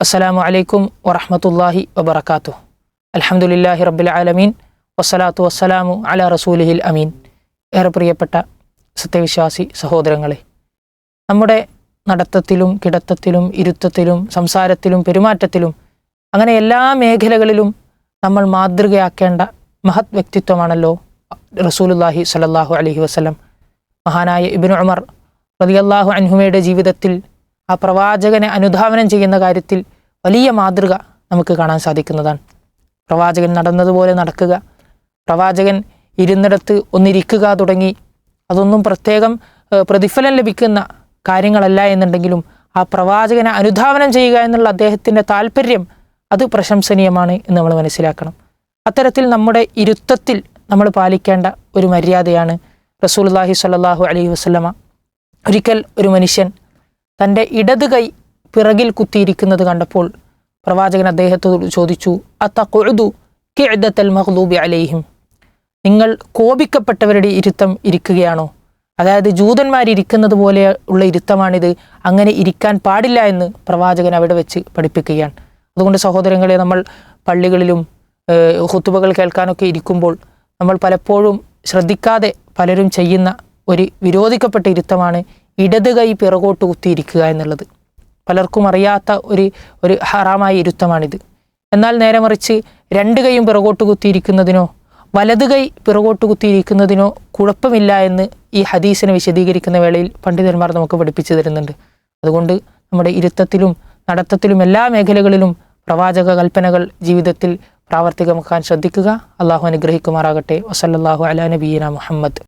അസ്സലാമു അലൈക്കും വറഹ്മത്തുള്ളാഹി വബറകാതുഹു. അൽഹംദുലില്ലാഹി റബ്ബിൽ ആലമീൻ വസ്സലാത്തു വസ്സലാമു അലാ റസൂലിഹിൽ അമീൻ. ഏറെ പ്രിയപ്പെട്ട സത്യവിശ്വാസി സഹോദരങ്ങളെ, നമ്മുടെ നടത്തത്തിലും കിടത്തത്തിലും ഇരുത്തത്തിലും സംസാരത്തിലും പെരുമാറ്റത്തിലും അങ്ങനെ എല്ലാ മേഖലകളിലും നമ്മൾ മാതൃകയാക്കേണ്ട മഹത് വ്യക്തിത്വമാണല്ലോ റസൂലുള്ളാഹി സ്വല്ലല്ലാഹു അലൈഹി വസല്ലം. മഹാനായ ഇബ്നു ഉമർ റളിയല്ലാഹു അൻഹുമയുടെ ജീവിതത്തിൽ ആ പ്രവാചകനെ അനുധാവനം ചെയ്യുന്ന കാര്യത്തിൽ വലിയ മാതൃക നമുക്ക് കാണാൻ സാധിക്കുന്നതാണ്. പ്രവാചകൻ നടന്നതുപോലെ നടക്കുക, പ്രവാചകൻ ഇരുന്നിടത്ത് ഒന്നിരിക്കുക തുടങ്ങി അതൊന്നും പ്രത്യേകം പ്രതിഫലം ലഭിക്കുന്ന കാര്യങ്ങളല്ല എന്നുണ്ടെങ്കിലും ആ പ്രവാചകനെ അനുധാവനം ചെയ്യുക എന്നുള്ള അദ്ദേഹത്തിൻ്റെ താല്പര്യം അത് പ്രശംസനീയമാണ് എന്ന് നമ്മൾ മനസ്സിലാക്കണം. അത്തരത്തിൽ നമ്മുടെ ഇരുത്തത്തിൽ നമ്മൾ പാലിക്കേണ്ട ഒരു മര്യാദയാണ് റസൂലുള്ളാഹി സ്വല്ലല്ലാഹു അലൈഹി വസല്ലമ. ഒരിക്കൽ ഒരു മനുഷ്യൻ തൻ്റെ ഇടത് കൈ പിറകിൽ കുത്തിയിരിക്കുന്നത് കണ്ടപ്പോൾ പ്രവാചകൻ അദ്ദേഹത്തോട് ചോദിച്ചു, അത്തഖുഉദു ഖിഅദത്തൽ മഗ്ലൂബി അലൈഹിം, നിങ്ങൾ കോപിക്കപ്പെട്ടവരുടെ ഇരുത്തം ഇരിക്കുകയാണോ? അതായത് ജൂതന്മാരിരിക്കുന്നത് പോലെ ഉള്ള ഇരുത്തമാണിത്, അങ്ങനെ ഇരിക്കാൻ പാടില്ല എന്ന് പ്രവാചകൻ അവിടെ വെച്ച് പഠിപ്പിക്കുകയാണ്. അതുകൊണ്ട് സഹോദരങ്ങളെ, നമ്മൾ പള്ളികളിലും ഖുതുബകൾ കേൾക്കാനൊക്കെ ഇരിക്കുമ്പോൾ നമ്മൾ പലപ്പോഴും ശ്രദ്ധിക്കാതെ പലരും ചെയ്യുന്ന ഒരു വിരോധിക്കപ്പെട്ട ഇരുത്തമാണ് ഇടത് കൈ പിറകോട്ട് കുത്തിയിരിക്കുക എന്നുള്ളത്. പലർക്കും അറിയാത്ത ഒരു ഹറാമായ ഇരുത്തമാണിത്. എന്നാൽ നേരെ മറിച്ച് രണ്ട് കൈയും പിറകോട്ട് കുത്തിയിരിക്കുന്നതിനോ വലത് കൈ പിറകോട്ട് കുത്തിയിരിക്കുന്നതിനോ കുഴപ്പമില്ല എന്ന് ഈ ഹദീസിനെ വിശദീകരിക്കുന്ന വേളയിൽ പണ്ഡിതന്മാർ നമുക്ക് പഠിപ്പിച്ചു തരുന്നുണ്ട്. അതുകൊണ്ട് നമ്മുടെ ഇരുത്തത്തിലും നടത്തത്തിലും എല്ലാ മേഖലകളിലും പ്രവാചക കൽപ്പനകൾ ജീവിതത്തിൽ പ്രാവർത്തികമാക്കാൻ ശ്രദ്ധിക്കുക. അള്ളാഹു അനുഗ്രഹിക്കുമാറാകട്ടെ. വസല്ലല്ലാഹു അലാ നബിയിന മുഹമ്മദ്.